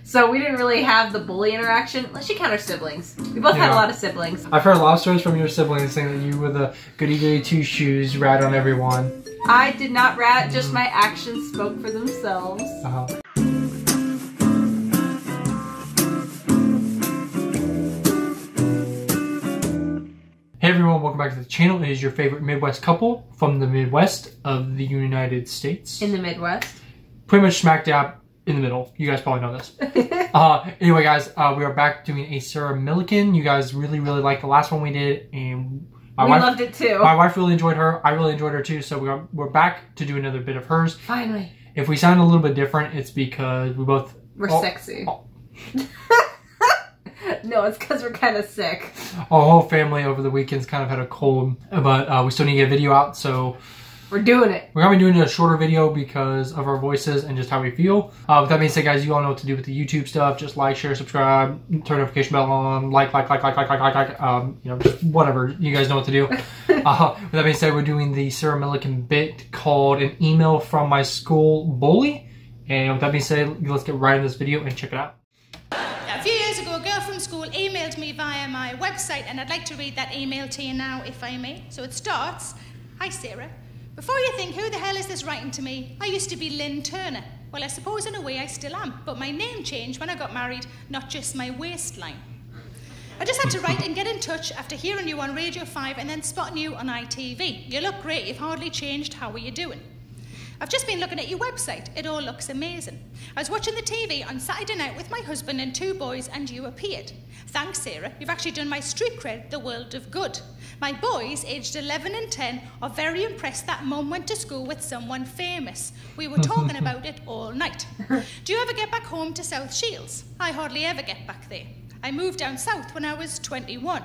So we didn't really have the bully interaction, unless you count our siblings. We both had a lot of siblings. I've heard a lot of stories from your siblings saying that you were the goody-goody two-shoes, rat on everyone. I did not rat, just my actions spoke for themselves. Hey everyone, welcome back to the channel. It is your favorite Midwest couple from the Midwest of the United States. In the Midwest. Pretty much smack dab in the middle. You guys probably know this. Anyway guys, we are back doing a Sarah Millican. You guys really liked the last one we did, and we loved it too. My wife really enjoyed her. I really enjoyed her too, so we're back to do another bit of hers. Finally. If we sound a little bit different, it's because we're sexy. No, it's because we're kind of sick. Our whole family over the weekends kind of had a cold, but we still need to get a video out, so we're doing it. We're going to be doing a shorter video because of our voices and just how we feel. With that being said, guys, you all know what to do with the YouTube stuff. Just like, share, subscribe, turn notification bell on, like, you know, just whatever. You guys know what to do. With that being said, we're doing the Sarah Millican bit called An Email from My School Bully. And with that being said, let's get right into this video and check it out. A few years ago, a girl from school emailed me via my website, and I'd like to read that email to you now, if I may. So it starts, "Hi Sarah. Before you think, who the hell is this writing to me? I used to be Lynn Turner. Well, I suppose in a way I still am, but my name changed when I got married, not just my waistline. I just had to write and get in touch after hearing you on Radio 5 and then spotting you on ITV. You look great, you've hardly changed, how are you doing? I've just been looking at your website. It all looks amazing. I was watching the TV on Saturday night with my husband and 2 boys, and you appeared. Thanks, Sarah. You've actually done my street cred the world of good. My boys, aged 11 and 10, are very impressed that Mum went to school with someone famous. We were talking about it all night. Do you ever get back home to South Shields? I hardly ever get back there. I moved down south when I was 21.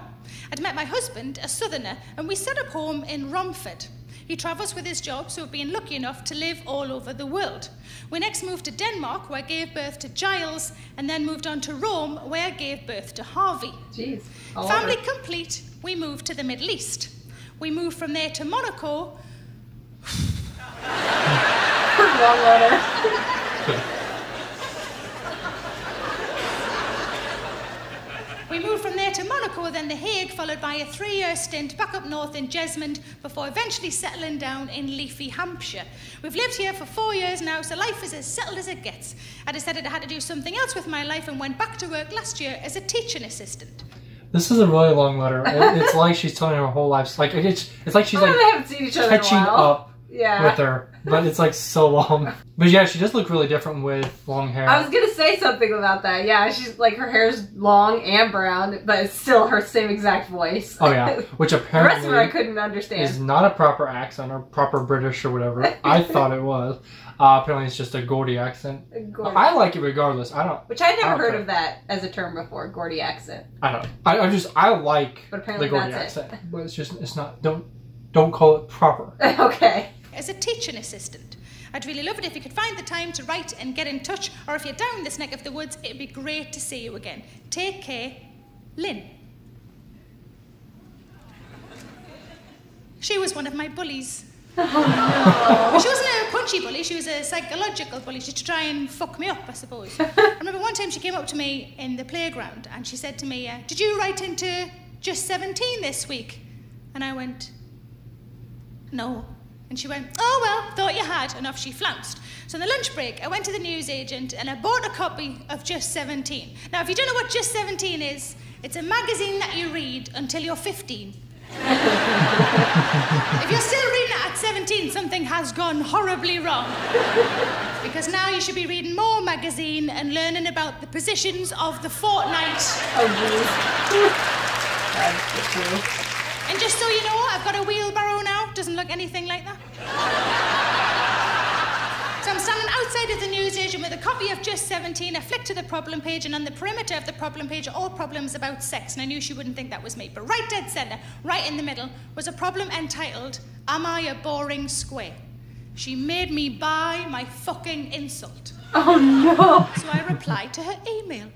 I'd met my husband, a southerner, and we set up home in Romford. He travels with his job, so we've been lucky enough to live all over the world. We next moved to Denmark, where I gave birth to Giles, and then moved on to Rome, where I gave birth to Harvey. Jeez. Family complete, we moved to the Middle East. We moved from there to Monaco. Long letter. We moved from there to Monaco, then The Hague, followed by a 3-year stint back up north in Jesmond, before eventually settling down in leafy Hampshire. We've lived here for 4 years now, so life is as settled as it gets. I decided I had to do something else with my life and went back to work last year as a teaching assistant." This is a really long letter. It's like she's telling her whole life. Like it's like she's like they haven't seen each other catching in a while. up with her, but it's like so long. But yeah, she does look really different with long hair. I was gonna say something about that. Yeah, she's like, her hair's long and brown, but it's still her same exact voice. Oh yeah, which apparently the rest of her I couldn't understand. Is not a proper accent or proper British or whatever. I thought it was. Apparently it's just a Gordy accent. I like it regardless. Which I never heard of that as a term before, Gordy accent. I don't know. I like the Gordy accent, but it's not. Don't call it proper. Okay. As a teaching assistant. I'd really love it if you could find the time to write and get in touch, or if you're down this neck of the woods, it'd be great to see you again. Take care, Lynn. She was one of my bullies. Oh, no. She wasn't a punchy bully, she was a psychological bully. She used to try and fuck me up, I suppose. I remember one time she came up to me in the playground and she said to me, "Did you write into Just 17 this week?" And I went, "No." And she went, "Oh well, thought you had," and off she flounced. So on the lunch break, I went to the newsagent and I bought a copy of Just 17. Now, if you don't know what Just 17 is, it's a magazine that you read until you're 15. If you're still reading it at 17, something has gone horribly wrong. Because now you should be reading more magazine and learning about the positions of the fortnight. Oh, geez. That's true. And just so you know, I've got a wheelbarrow now. Doesn't look anything like that. So I'm standing outside of the newsagent with a copy of Just 17. I flicked to the problem page, and on the perimeter of the problem page are all problems about sex. And I knew she wouldn't think that was me. But right dead centre, right in the middle, was a problem entitled, "Am I a boring square?" She made me buy my fucking insult. Oh no! So I replied to her email.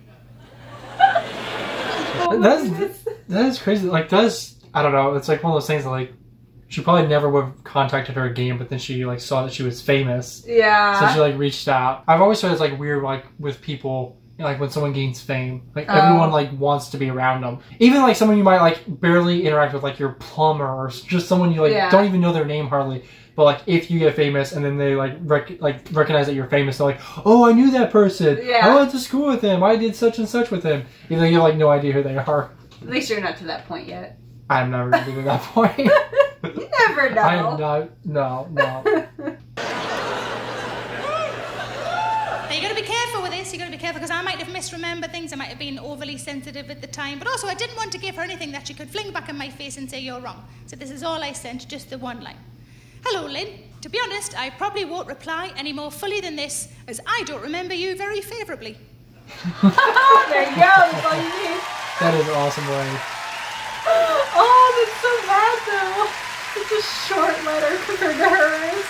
That's crazy. Like, I don't know. It's like one of those things that, like, she probably never would have contacted her again, but then she, like, saw that she was famous. Yeah. So she, like, reached out. I've always thought it's, like, weird, like, with people like when someone gains fame, like everyone like wants to be around them. Even like someone you might like barely interact with, like your plumber or just someone you like don't even know their name hardly. But like if you get famous and then they like recognize that you're famous, they're like, oh, I knew that person. Yeah. I went to school with him. I did such and such with him. Even though you have like no idea who they are. At least you're not to that point yet. I'm never going to be to that point. You never know. I am not. No. Now you got to be careful with this. You got to be careful because I might have misremembered things. I might have been overly sensitive at the time. But also, I didn't want to give her anything that she could fling back in my face and say you're wrong. So this is all I sent, just the one line. Hello, Lynn. To be honest, I probably won't reply any more fully than this, as I don't remember you very favourably. There you go. That's all you need. That is awesome, Ray. Oh, that's so bad, though. It's a short letter compared to hers.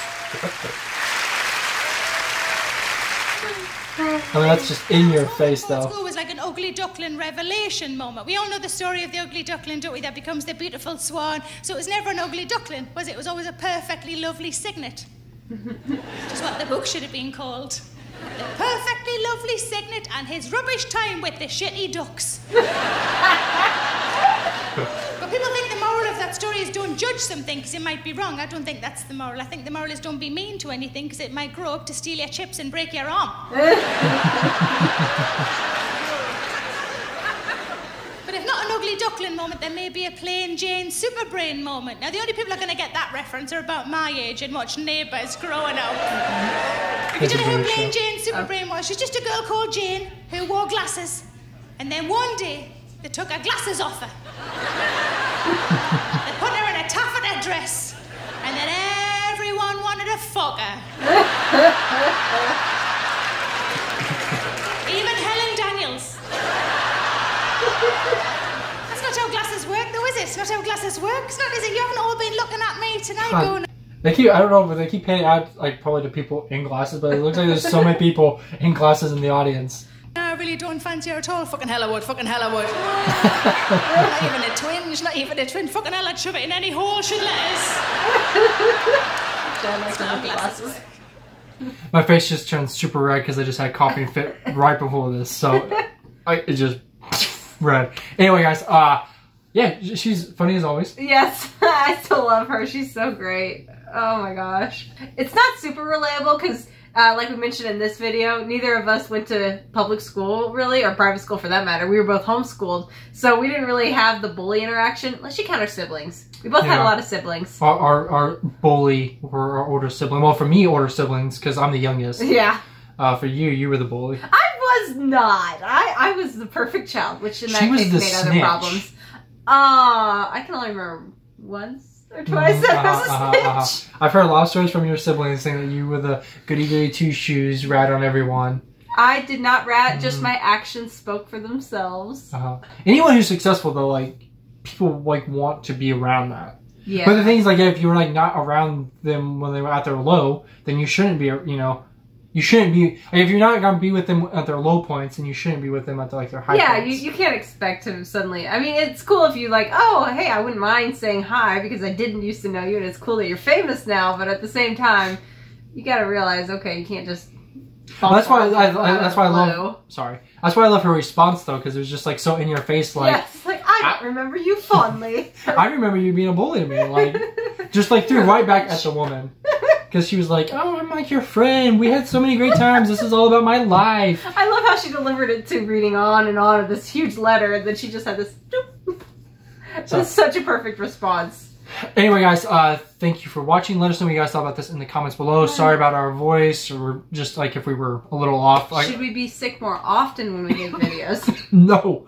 I mean, that's just in your face, though. School was like an ugly duckling revelation moment. We all know the story of the ugly duckling, don't we? That becomes the beautiful swan. So it was never an ugly duckling, was it? It was always a perfectly lovely cygnet. Which is what the book should have been called. The perfectly lovely cygnet and his rubbish time with the shitty ducks. But people think the moral of that story is don't judge something because it might be wrong. I don't think that's the moral. I think the moral is don't be mean to anything because it might grow up to steal your chips and break your arm. But if not an ugly duckling moment, there may be a plain Jane Superbrain moment. Now, the only people who are going to get that reference are about my age and watch Neighbours growing up. If you don't know who plain Jane Superbrain was, she's just a girl called Jane who wore glasses. And then one day, they took her glasses off her. They put her in a taffeta dress. And then everyone wanted to fuck her. Even Helen Daniels. That's not how glasses work, though, is it? It's not how glasses work. It's not, is it? You haven't all been looking at me tonight going... They keep, I don't know, but they keep paying out, like, probably to people in glasses, but it looks like there's so many people in glasses in the audience. No, I really don't fancy her at all. Fucking hell I would, fucking hell I would. Not even a twinge, not even a twin. Fucking hell, I'd shove it in any hole she'd let us. My face just turned super red because I just had coughing fit right before this, so it just red. Anyway, guys, yeah, she's funny as always. Yes, I still love her. She's so great. Oh my gosh. It's not super relatable because, like we mentioned in this video, neither of us went to public school, really, or private school for that matter. We were both homeschooled, so we didn't really have the bully interaction, unless you count our siblings. We both had a lot of siblings. Our bully were our older sibling. Well, for me, older siblings, because I'm the youngest. Yeah. For you were the bully. I was not. I was the perfect child, which in that case made other problems. I can only remember once or twice that I was a snitch. I've heard a lot of stories from your siblings saying that you were the goody-goody two-shoes, rat on everyone. I did not rat, just my actions spoke for themselves. Anyone who's successful, though, like, people, like, want to be around that. Yeah. But the thing is, like, if you were, like, not around them when they were at their low, then you shouldn't be, you know... You shouldn't be, like, if you're not going to be with them at their low points, then you shouldn't be with them at their high points. Yeah, you can't expect to suddenly, I mean, it's cool if you like, oh, hey, I wouldn't mind saying hi because I didn't used to know you and it's cool that you're famous now, but at the same time, you got to realize, okay, you can't just... That's why I love, sorry. That's why I love her response, though, because it was just, like, so in your face, like... Yes, like, I don't remember you fondly. I remember you being a bully to me, like, just, like, threw right back at the woman. Because she was like, oh, I'm like your friend. We had so many great times. This is all about my life. I love how she delivered it too, reading on and on of this huge letter, and then she just had this... That's such a perfect response. Anyway, guys, thank you for watching. Let us know what you guys thought about this in the comments below. Sorry about our voice, or just, like, if we were a little off. Like... Should we be sick more often when we make videos? No.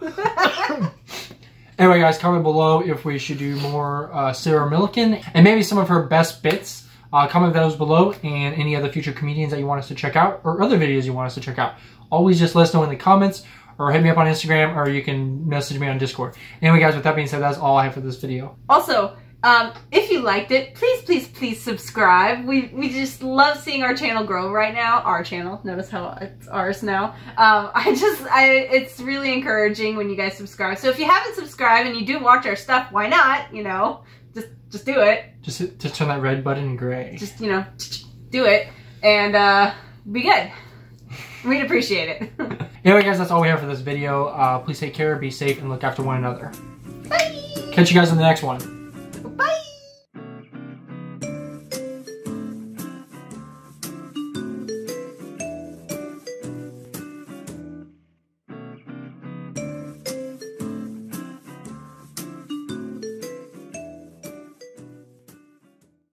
Anyway, guys, comment below if we should do more Sarah Millican, and maybe some of her best bits. Comment those below, and any other future comedians that you want us to check out, or other videos you want us to check out. Always just let us know in the comments, or hit me up on Instagram, or you can message me on Discord. Anyway, guys, with that being said, that's all I have for this video. Also, if you liked it, please subscribe. We just love seeing our channel grow right now. Our channel. Notice how it's ours now. It's really encouraging when you guys subscribe. So if you haven't subscribed and you do watch our stuff, why not? You know, just do it. Just turn that red button gray. Just, you know, do it. And be good. We'd appreciate it. Anyway, guys, that's all we have for this video. Please take care, be safe, and look after one another. Bye! Catch you guys in the next one.